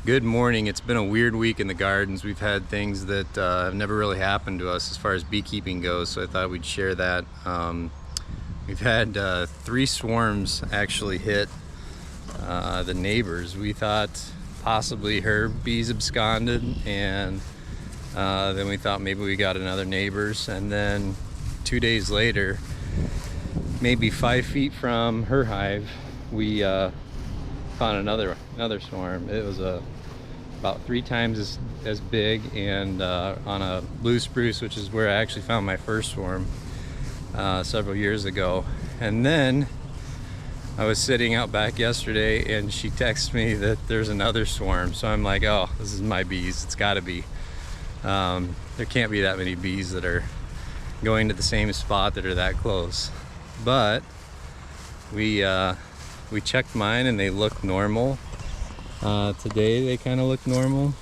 Good morning. It's been a weird week in the gardens. We've had things that have never really happened to us as far as beekeeping goes, so I thought we'd share that. We've had 3 swarms actually hit the neighbors. We thought possibly her bees absconded, and then we thought maybe we got another neighbor's, and then 2 days later, maybe 5 feet from her hive, we found another swarm. It was about 3 times as big, and on a blue spruce, which is where I actually found my first swarm several years ago. And then I was sitting out back yesterday and she texts me that there's another swarm. So I'm like, oh, this is my bees. It's gotta be. There can't be that many bees that are going to the same spot that are that close. But we checked mine and they look normal. Today they kind of look normal.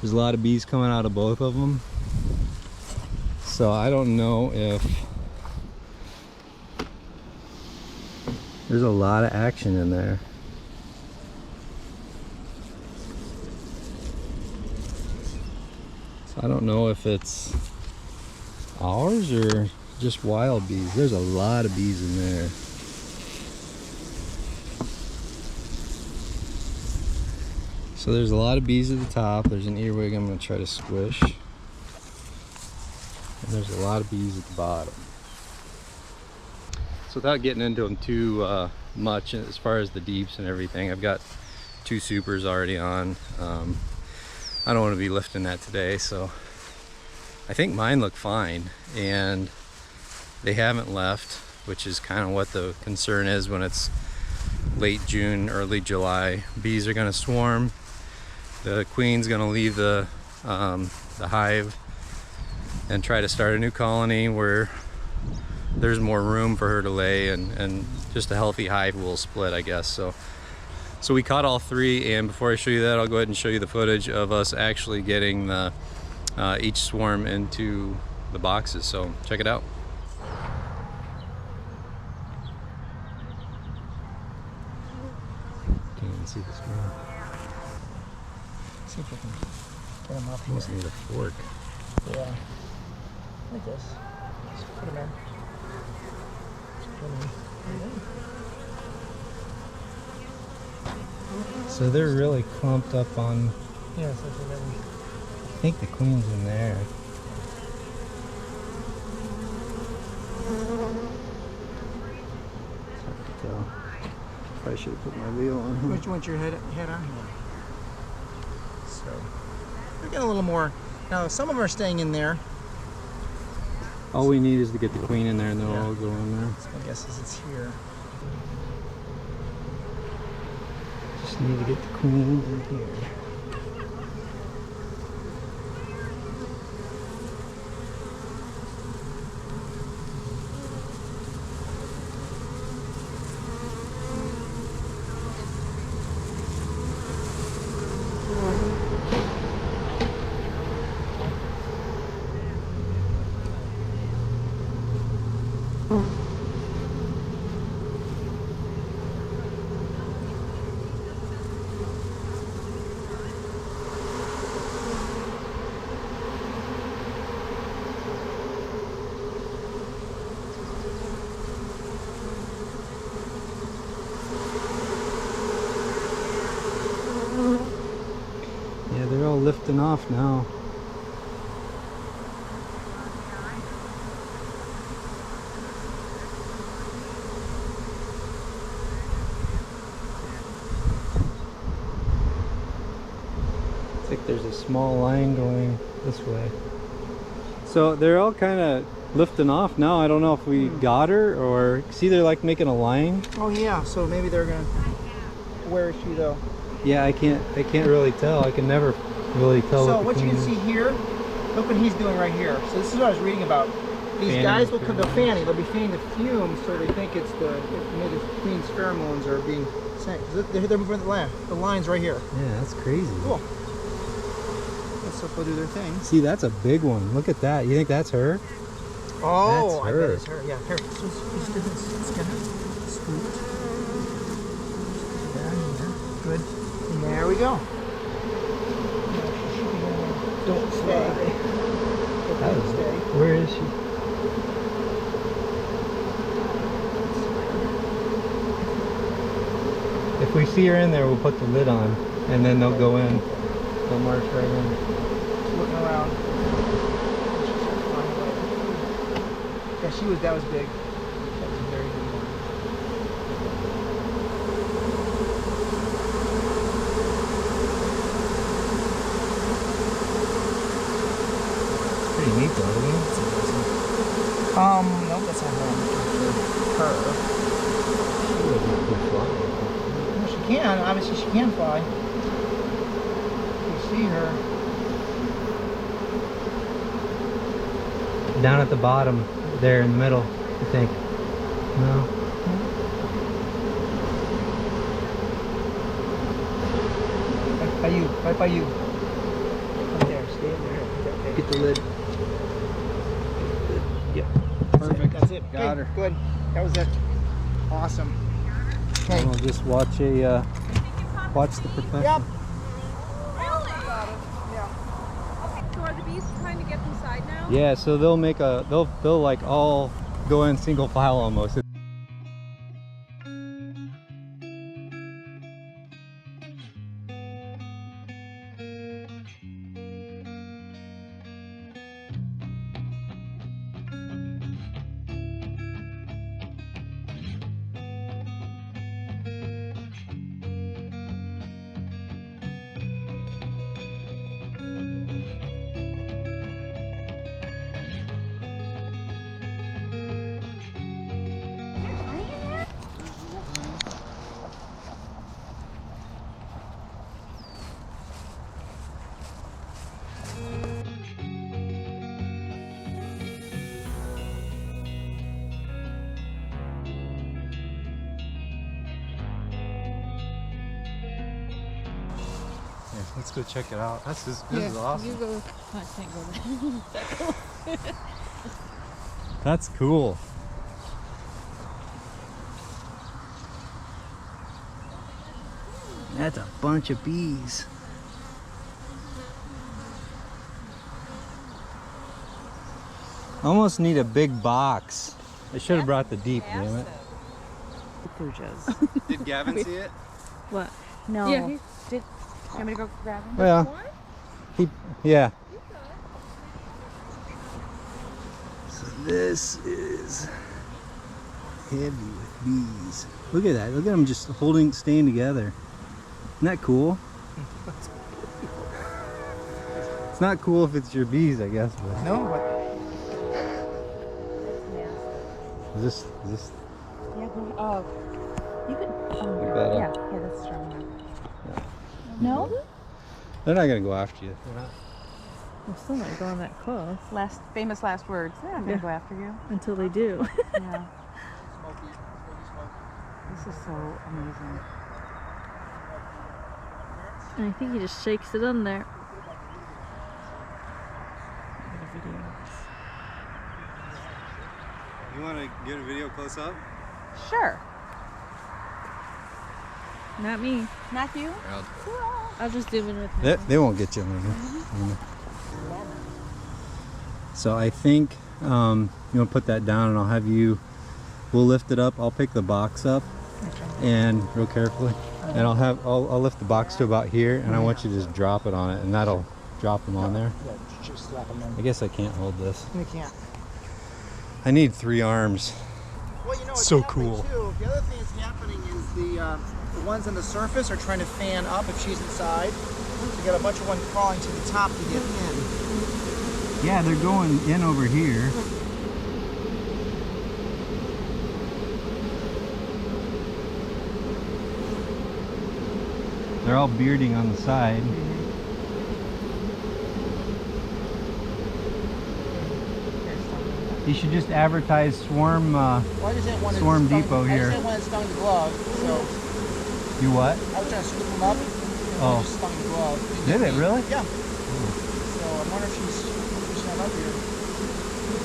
There's a lot of bees coming out of both of them. So I don't know if there's a lot of action in there. So I don't know if it's ours or just wild bees. There's a lot of bees in there. So there's a lot of bees at the top. There's an earwig I'm going to try to squish. And there's a lot of bees at the bottom. So without getting into them too much as far as the deeps and everything, I've got 2 supers already on. I don't want to be lifting that today, so I think mine look fine. And they haven't left, which is kind of what the concern is when it's late June, early July. Bees are going to swarm. The queen's going to leave the hive and try to start a new colony where there's more room for her to lay, and just a healthy hive will split, I guess. So we caught all 3, and before I show you that, I'll go ahead and show you the footage of us actually getting the each swarm into the boxes. So check it out. Can't even see the swarm. See if we can get them up I here. almost need a fork. Yeah. Like this. Just put them in. So they're really clumped up on. Yeah, so it's really. I think the queen's in there. It's hard to tell. Probably should have put my wheel on here. Which you want your head on here? So we're getting a little more. Now some of them are staying in there. All we need is to get the queen in there, and they'll Yeah. all go in there. So my guess is it's here. Just need to get the queen in here. Yeah, they're all lifting off now. Looks like there's a small line going this way. So they're all kind of lifting off now. I don't know if we got her, or see, they're like making a line. Oh yeah, so maybe they're gonna. Where is she though? Yeah, I can't really tell. I can never really tell. So what you can see here, look what he's doing right here. So this is what I was reading about. These Fanning guys will come to pheromones. fanning. They'll be fanning the fumes, so they think it's the queen's pheromones are being sent. They're moving the lines right here. Yeah, that's crazy. Cool. Let's hope they'll do their thing. See, that's a big one. Look at that. You think that's her? Oh, That's I her. bet it's her. Yeah, here. So just do this. It's gonna scoot. Down here. Good. And There we go. Don't stay. Don't stay. Where is she? If we see her in there, we'll put the lid on, and then they'll go in. They'll march right in. Just looking around. Yeah, that was big. That was a very big one. It's pretty neat though, isn't it? Nope, that's not her. Her. She doesn't keep flying. Well, she can. Obviously, she can fly. You see her. Down at the bottom, there in the middle, I think. No. Right by you. Right by you. Right there. Stay in there. Okay. Get the lid. Yeah. Perfect. That's it. Got Good. her. Good. That was it. Awesome. Okay. And we'll just watch watch the profession. Yep. Really? Yeah. Okay, so are the bees trying to get inside now? Yeah, so they'll make they'll like all go in single file almost. Yeah, let's go check it out. This is awesome. You go. I can't go there. That's cool. That's a bunch of bees. Almost need a big box. I should have brought the deep, damn it. Did Gavin see it? What? No. Yeah, Did you want me to go grab him? Well, yeah. So this is heavy with bees. Look at that. Look at them just staying together. Isn't that cool? It's not cool if it's your bees, I guess. But No, but is this? Yeah. Oh, you could. Oh, Like that, yeah. Yeah, that's strong enough. No? They're not gonna go after you. They're not. We're still not going that close Famous last words. Yeah, I'm gonna go after you. until they do. Yeah. This is so amazing. And I think he just shakes it in there. You want to get a video close up? Sure. Not me. Not you? I'll just zoom in with him. They won't get you. So I think you want to put that down, and I'll have you. We'll lift it up. I'll pick the box up, and real carefully, and I'll lift the box to about here, and I want you to just drop it on it, and that'll drop them on there. yeah, just slap them in. I guess I can't hold this. You can't. I need 3 arms. Well, you know, it's So happening cool. Too. The other thing that's happening is the ones on the surface are trying to fan up if she's inside. We got a bunch of ones crawling to the top to get in. Yeah, they're going in over here. They're all bearding on the side. You should just advertise Swarm Well, I just had one that Swarm stung- Depot I here. just had one that stung the glove, so Do what? I was trying to scoop them up. And Oh. it just stung the glove. Did it really? Yeah. So I wonder if she's not up here.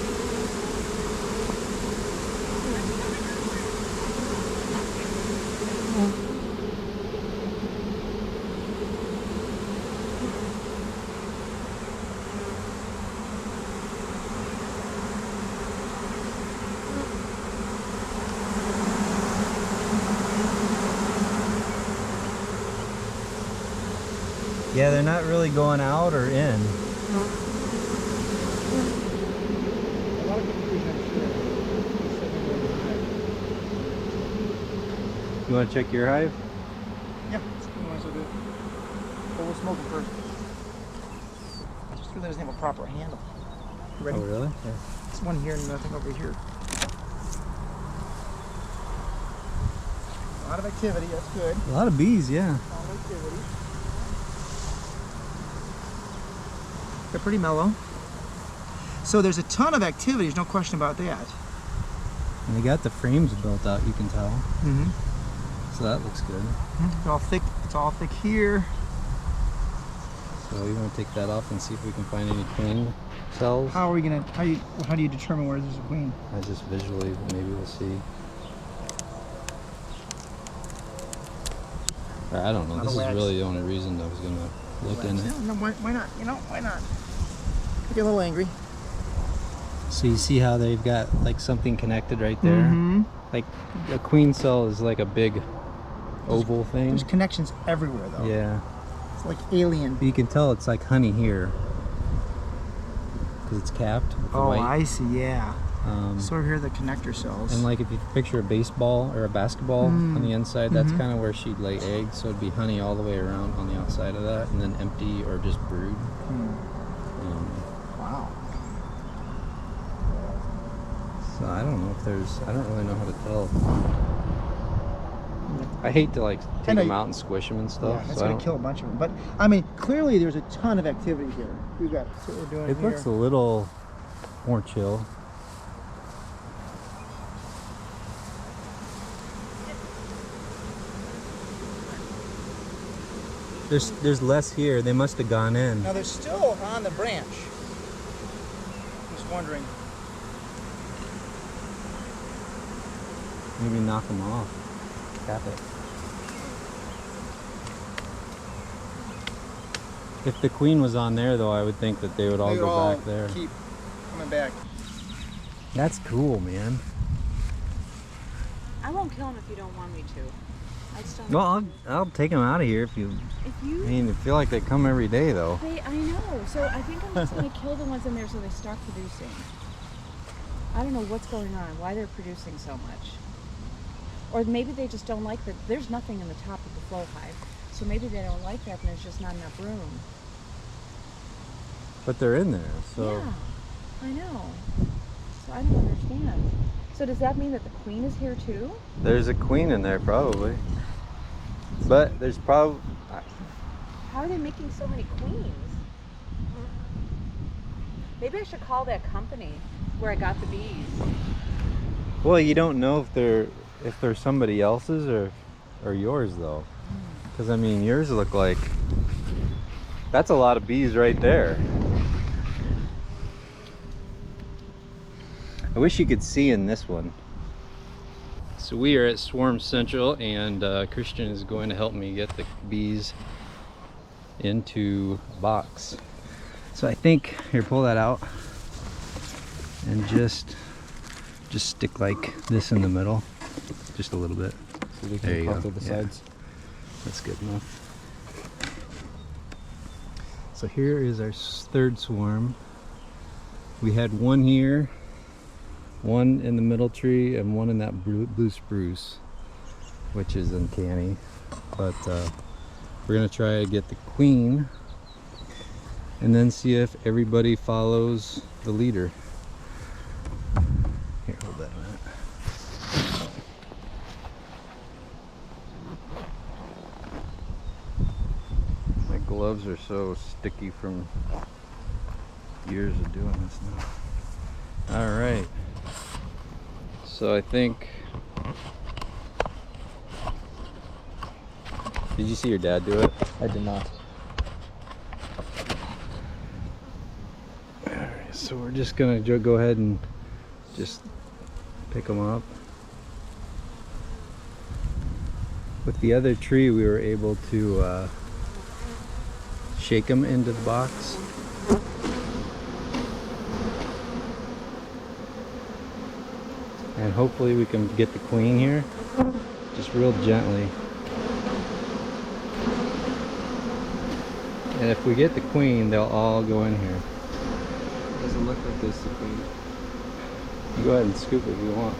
Yeah, they're not really going out or in. A lot of confusion, I'm sure. You want to check your hive? Yeah, it's good ones will do. But we'll smoke them first. I just realized it doesn't have a proper handle. You ready? Oh, really? Yeah. There's one here and nothing over here. A lot of activity, that's good. A lot of bees, yeah. A lot of activity. They're pretty mellow. So there's a ton of activity, there's no question about that. And they got the frames built out, you can tell. Mm-hmm. So that looks good. It's all thick. It's all thick here. So you want to take that off and see if we can find any queen cells? How are we gonna? How do you determine where there's a queen? I just visually, maybe we'll see. Or I don't know. Not This a is wax. really the only reason I was gonna look in it. Yeah, no, why not? You know, why not? Could get a little angry. So you see how they've got like something connected right there? Mm-hmm. Like a queen cell is like a big oval thing. There's connections everywhere, though. Yeah. It's like alien. But you can tell it's like honey here. Because it's capped with the Oh, white. I see. Yeah. Um, So here are the connector cells. and like if you picture a baseball or a basketball on the inside, that's Mhm. kind of where she'd lay eggs. So it'd be honey all the way around on the outside of that, and then empty or just brood. Wow. So I don't know if there's, I don't really know how to tell. I hate to like take know them you- out and squish them and Yeah, stuff. that's so I gonna don't- kill a bunch of them. But I mean, clearly there's a ton of activity here. We've got what we're doing It here. looks a little more chill. There's less here. They must have gone in. Now they're still on the branch. Just wondering. Maybe knock them off. Cap it. If the queen was on there, though, I would think that they would all They go all back there. keep coming back. That's cool, man. I won't kill him if you don't want me to. I just don't. Well, I'll take them out of here if you. If I you. mean, I feel like they come every day, though. I know. So I think I'm just gonna kill the ones in there so they start producing. I don't know what's going on. Why they're producing so much. Or maybe they just don't like that. There's nothing in the top of the flow hive. So maybe they don't like that and there's just not enough room. But they're in there, so. Yeah, I know. So I don't understand. So does that mean that the queen is here too? There's a queen in there, probably. But there's probably. How are they making so many queens? Maybe I should call that company where I got the bees. Well, you don't know if they're somebody else's or yours, though. Because I mean, yours look like. That's a lot of bees right there. I wish you could see in this one. So we are at Swarm Central, and Christian is going to help me get the bees into a box. So I think, here, pull that out, and just stick like this in the middle, just a little bit. So they There can you pop go, to the yeah. sides. That's good enough. So here is our third swarm. We had one here, one in the middle tree, and one in that blue spruce, which is uncanny. But we're gonna try to get the queen and then see if everybody follows the leader. Here, hold that a minute. My gloves are so sticky from years of doing this now. All right. So I think. Did you see your dad do it? I did not. All right, so we're just gonna go ahead and just pick them up. With the other tree, we were able to shake them into the box. And hopefully we can get the queen here, just real gently. And if we get the queen, they'll all go in here. Doesn't look like this, the queen. You go ahead and scoop it if you want.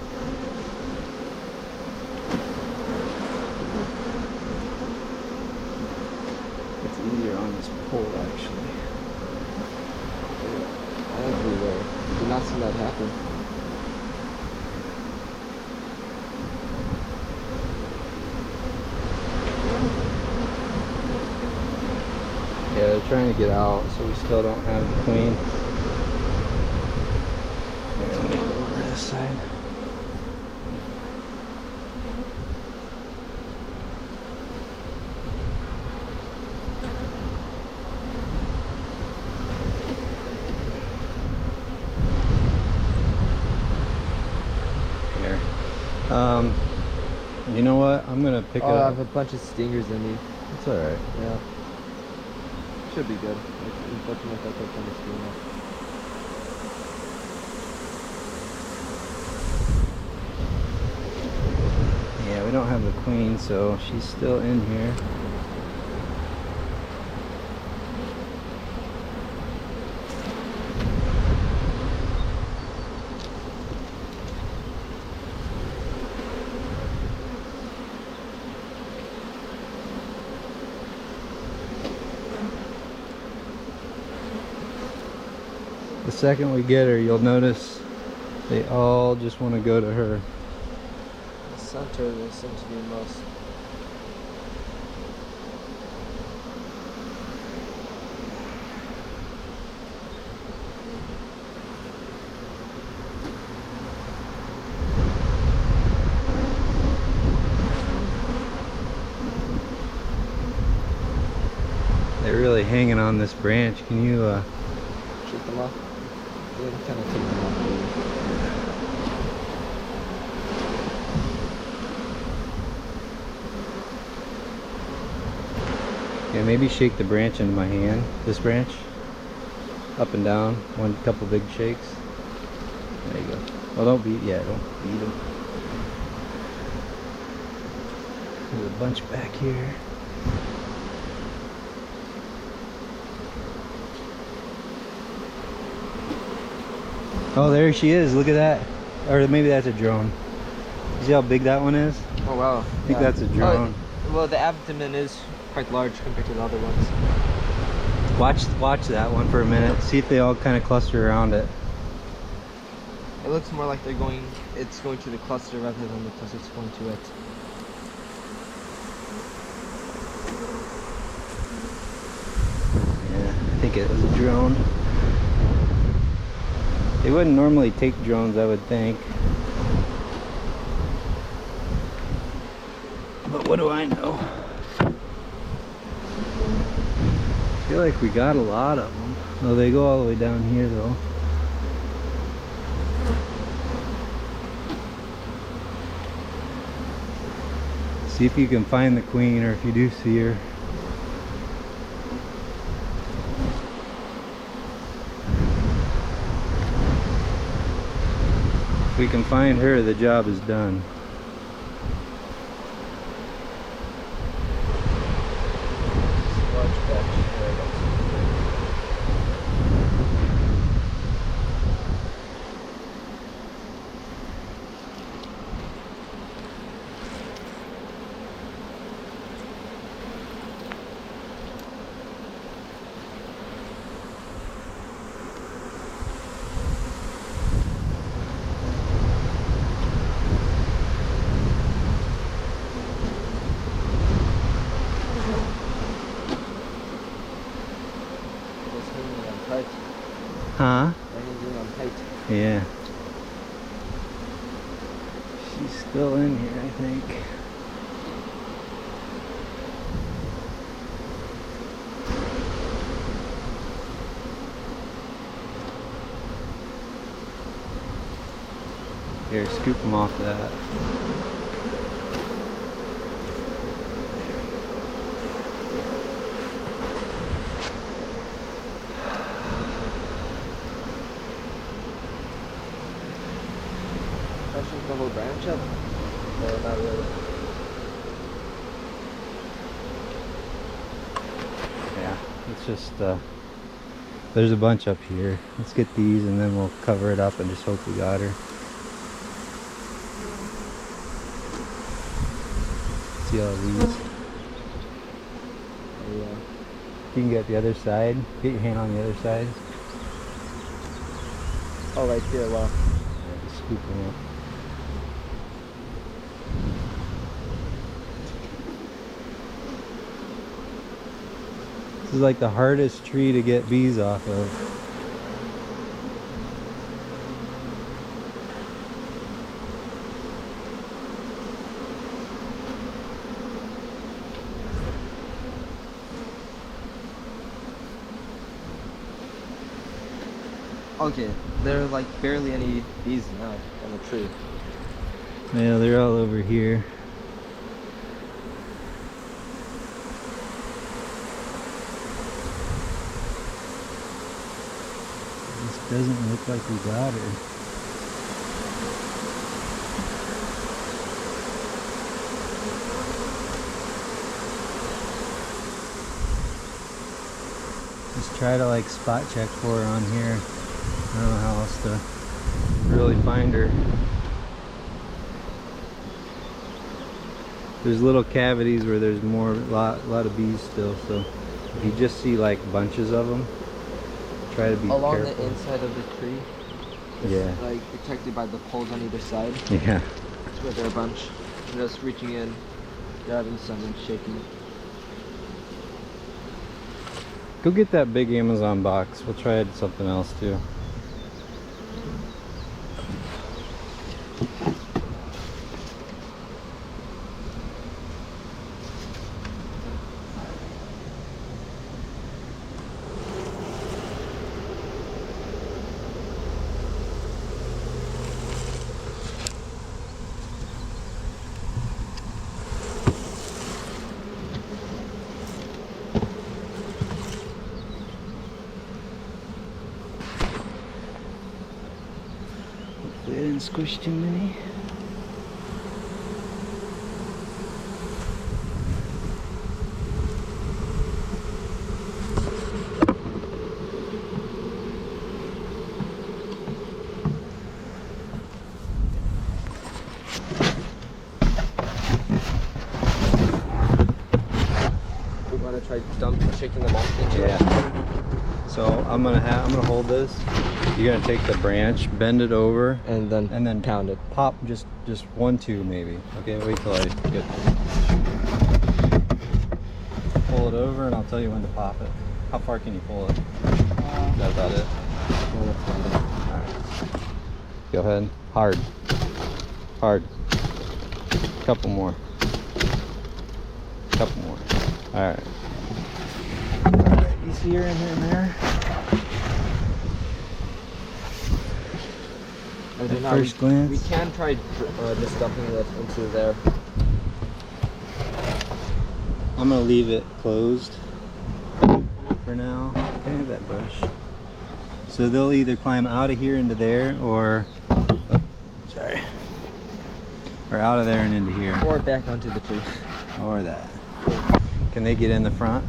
It's easier on this pole, actually. Everywhere. Did not see that happen. Yeah, they're trying to get out, so we still don't have the queen. Here, let me go over this side. Here. You know what? I'm gonna pick Oh, I up. have a bunch of stingers in me. It's alright. Yeah. Should be good. Unfortunately, I thought that kind of screwing up. Yeah, we don't have the queen, so she's still in here. The second we get her, you'll notice they all just want to go to her. The center, they seem to be most. They're really hanging on this branch. Can you Shake them off. Yeah, kind of take them off. yeah, maybe shake the branch into my hand. This branch. Up and down. One couple big shakes. There you go. Well, don't beat. Yeah, don't beat them. There's a bunch back here. Oh, there she is. Look at that. Or maybe that's a drone. See how big that one is? Oh wow. I think that's a drone. Well, the abdomen is quite large compared to the other ones. Watch that one for a minute. See if they all kind of cluster around it. It looks more like it's going to the cluster rather than the cluster's going to it. Yeah, I think it was a drone. They wouldn't normally take drones, I would think. But what do I know? I feel like we got a lot of them. Oh, they go all the way down here though. See if you can find the queen, or if you do see her. If we can find her, the job is done. Huh? Yeah. She's still in here, I think. Here, scoop them off that. The whole branch up? No, not really. Yeah, let's It's just there's a bunch up here. Let's get these and then we'll cover it up and just hope we got her. See all these? Oh, yeah. You can get the other side. Get your hand on the other side. Oh, right there. Wow. Yeah, just scoop them up. This is like the hardest tree to get bees off of. Okay, there are like barely any bees now on the tree. Yeah, they're all over here. This doesn't look like we got her. Just try to like spot check for her on here. I don't know how else to really find her. There's little cavities where there's more, lot of bees still. So if you just see like bunches of them, try to be Along careful. the inside of the tree. It's Yeah. like protected by the poles on either side. Yeah. That's where they're a bunch. I'm just reaching in, grabbing some and shaking. Go get that big Amazon box. We'll try something else too. Hopefully I didn't squish too many. We want to try shaking them off the tree. Yeah. So I'm gonna hold this. You're gonna take the branch, bend it over, And then pound it. pop just 1, 2 maybe. Okay, wait till I get. Pull it over, and I'll tell you when to pop it. How far can you pull it? Is that about it? Alright. Go ahead. Hard. Hard. Couple more. Couple more. Alright. Alright, you see her in here and there? Okay, At now first glance. we can try just dumping it into there. I'm gonna leave it closed for now. Can I have that brush? So they'll either climb out of here into there, or sorry, or out of there and into here, Or back onto the tree. or that. Can they get in the front?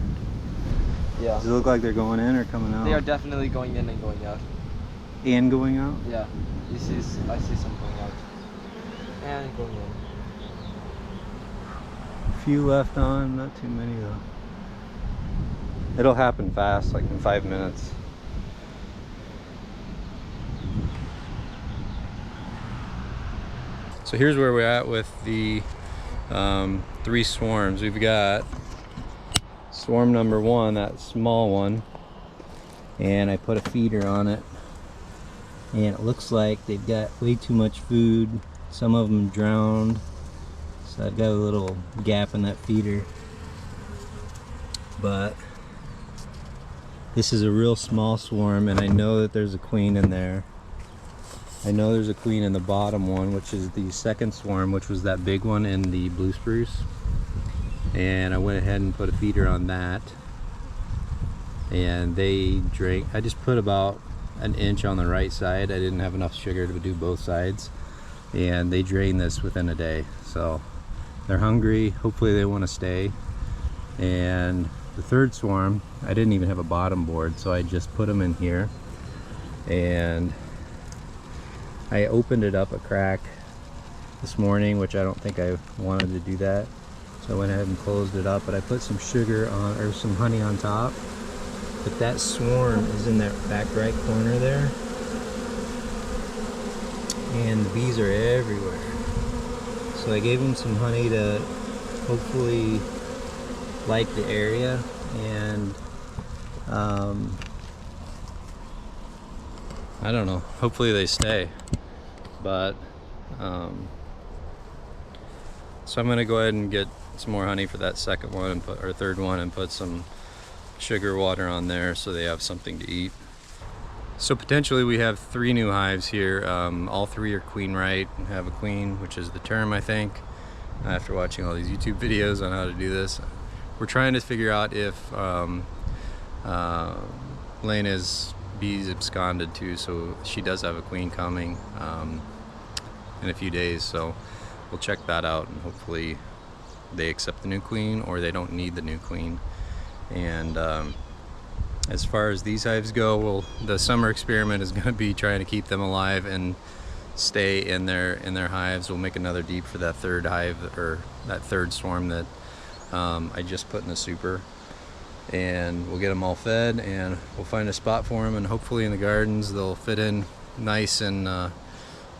Yeah. Does it look like they're going in or coming out? They are definitely going in and going out. And going out? Yeah. I see some going out. And going in. Few left on, not too many though. It'll happen fast, like in 5 minutes. So here's where we're at with the 3 swarms. We've got swarm number 1, that small one, and I put a feeder on it, and it looks like they've got way too much food. Some of them drowned, so I've got a little gap in that feeder. But this is a real small swarm, and I know that there's a queen in there. I know there's a queen in the bottom one, which is the second swarm, which was that big one in the blue spruce. And I went ahead and put a feeder on that, and they drank. I just put about an inch on the right side. I didn't have enough sugar to do both sides, and they drained this within a day. So they're hungry. Hopefully they want to stay, and the third swarm, I didn't even have a bottom board, so I just put them in here, and I opened it up a crack this morning, which I don't think I wanted to do that, so I went ahead and closed it up. But I put some sugar on, or some honey on top. But that swarm is in that back right corner there, and the bees are everywhere. So I gave them some honey to hopefully like the area, and I don't know, hopefully they stay. But so I'm gonna go ahead and get some more honey for that second one, and put, or third one, and put some sugar water on there so they have something to eat. So potentially we have 3 new hives here. All 3 are queen right, and have a queen, which is the term, I think, after watching all these YouTube videos on how to do this. We're trying to figure out if Lena's bees absconded too, so she does have a queen coming in a few days, so we'll check that out, and hopefully they accept the new queen, or they don't need the new queen. And as far as these hives go, well, the summer experiment is going to be trying to keep them alive and stay in their hives. We'll make another deep for that third hive, or that third swarm that I just put in the super, and we'll get them all fed, and we'll find a spot for them, and hopefully in the gardens they'll fit in nice and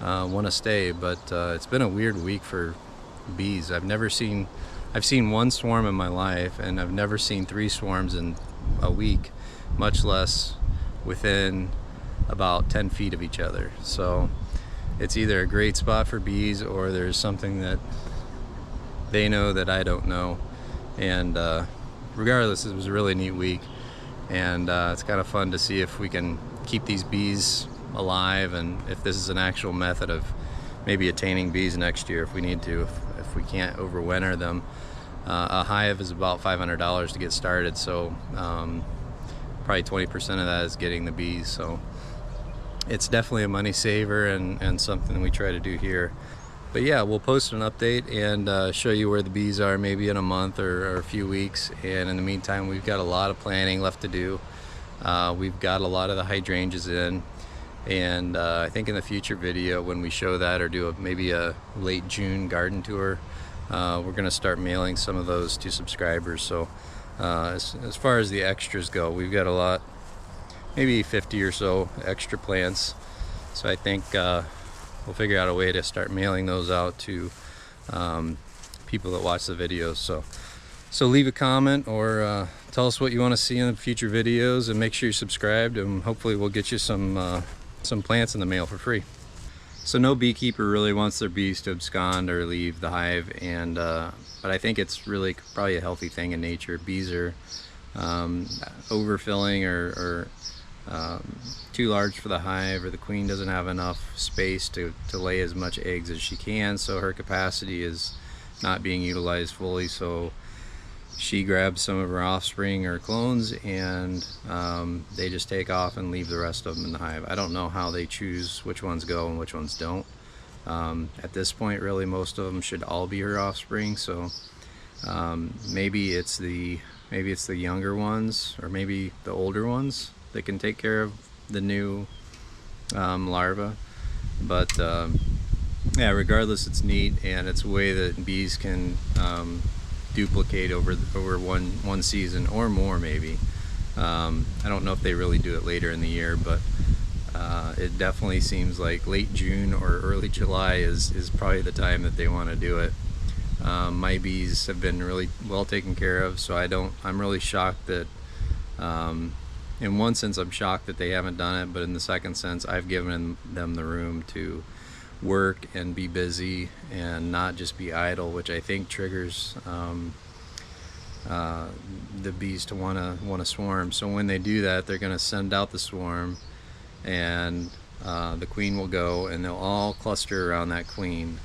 want to stay. But it's been a weird week for bees. I've seen 1 swarm in my life, and I've never seen 3 swarms in a week, much less within about 10 feet of each other. So it's either a great spot for bees, or there's something that they know that I don't know. And regardless, it was a really neat week, and it's kind of fun to see if we can keep these bees alive, and if this is an actual method of maybe attaining bees next year if we need to, if we can't overwinter them. A hive is about $500 to get started, so probably 20% of that is getting the bees. So it's definitely a money saver, and something we try to do here. But yeah, we'll post an update and show you where the bees are maybe in a month or a few weeks. And in the meantime, we've got a lot of planning left to do. We've got a lot of the hydrangeas in, and I think in the future video, when we show that, or do maybe a late June garden tour, we're gonna start mailing some of those to subscribers. So as far as the extras go, we've got a lot, maybe 50 or so extra plants. So I think we'll figure out a way to start mailing those out to people that watch the videos. So leave a comment, or tell us what you want to see in the future videos, and make sure you're subscribed, and hopefully we'll get you some plants in the mail for free. So no beekeeper really wants their bees to abscond or leave the hive, and but I think it's really probably a healthy thing in nature. Bees are overfilling, or too large for the hive, or the queen doesn't have enough space to lay as much eggs as she can, so her capacity is not being utilized fully. So she grabs some of her offspring or clones, and they just take off and leave the rest of them in the hive. I don't know how they choose which ones go and which ones don't. At this point, really, most of them should all be her offspring. So maybe it's the younger ones, or maybe the older ones that can take care of the new larva. But yeah, regardless, it's neat, and it's a way that bees can duplicate over one season or more, maybe. I don't know if they really do it later in the year, but it definitely seems like late June or early July is probably the time that they want to do it. My bees have been really well taken care of, so I'm really shocked that, in one sense I'm shocked that they haven't done it, but in the second sense, I've given them the room to work and be busy and not just be idle, which I think triggers the bees to want to swarm. So when they do that, they're going to send out the swarm, and the queen will go, and they'll all cluster around that queen.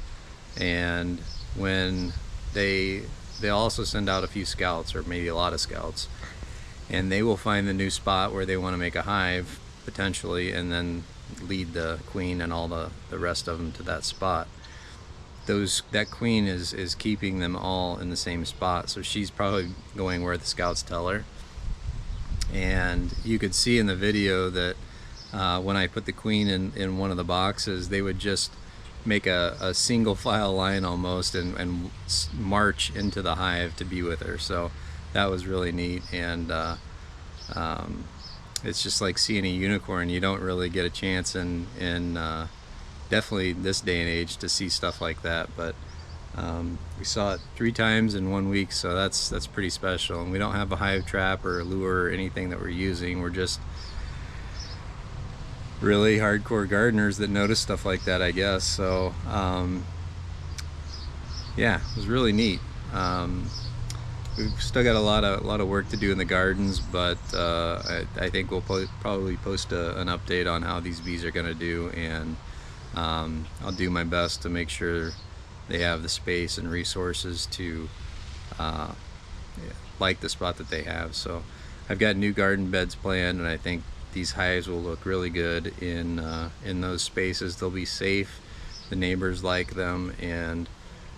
And when they also send out a few scouts, or maybe a lot of scouts, and they will find the new spot where they want to make a hive potentially, and then lead the queen and all the rest of them to that spot. that queen is keeping them all in the same spot, so she's probably going where the scouts tell her. And you could see in the video that when I put the queen in one of the boxes, they would just make a single file line almost and march into the hive to be with her. So that was really neat. And it's just like seeing a unicorn. You don't really get a chance in definitely this day and age to see stuff like that, but we saw it 3 times in 1 week, so that's pretty special. And we don't have a hive trap or a lure or anything that we're using. We're just really hardcore gardeners that notice stuff like that, I guess. So yeah, it was really neat. We've still got a lot of work to do in the gardens, but I think we'll probably post an update on how these bees are going to do, and I'll do my best to make sure they have the space and resources to like the spot that they have. So I've got new garden beds planned, and I think these hives will look really good in those spaces. They'll be safe, the neighbors like them, and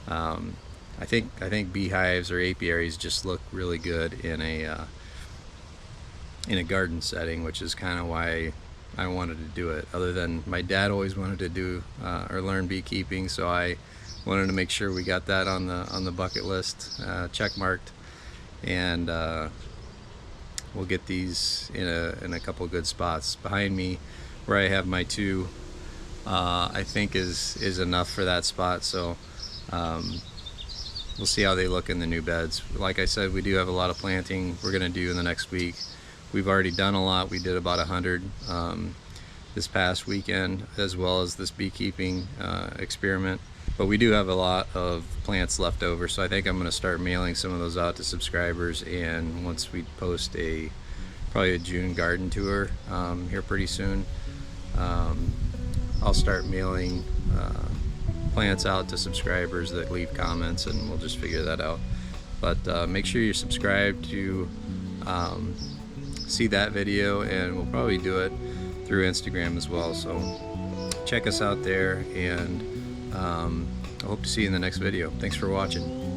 I think beehives or apiaries just look really good in a garden setting, which is kind of why I wanted to do it. Other than my dad always wanted to do or learn beekeeping, so I wanted to make sure we got that on the bucket list, check marked, and we'll get these in a couple good spots. Behind me, where I have my 2, I think is enough for that spot. So we'll see how they look in the new beds. Like I said, we do have a lot of planting we're gonna do in the next week. We've already done a lot. We did about 100 this past weekend, as well as this beekeeping experiment. But we do have a lot of plants left over, so I think I'm going to start mailing some of those out to subscribers. And once we post probably a June garden tour here pretty soon, I'll start mailing plants out to subscribers that leave comments, and we'll just figure that out. But make sure you're subscribed to see that video, and we'll probably do it through Instagram as well. So check us out there, and I hope to see you in the next video. Thanks for watching.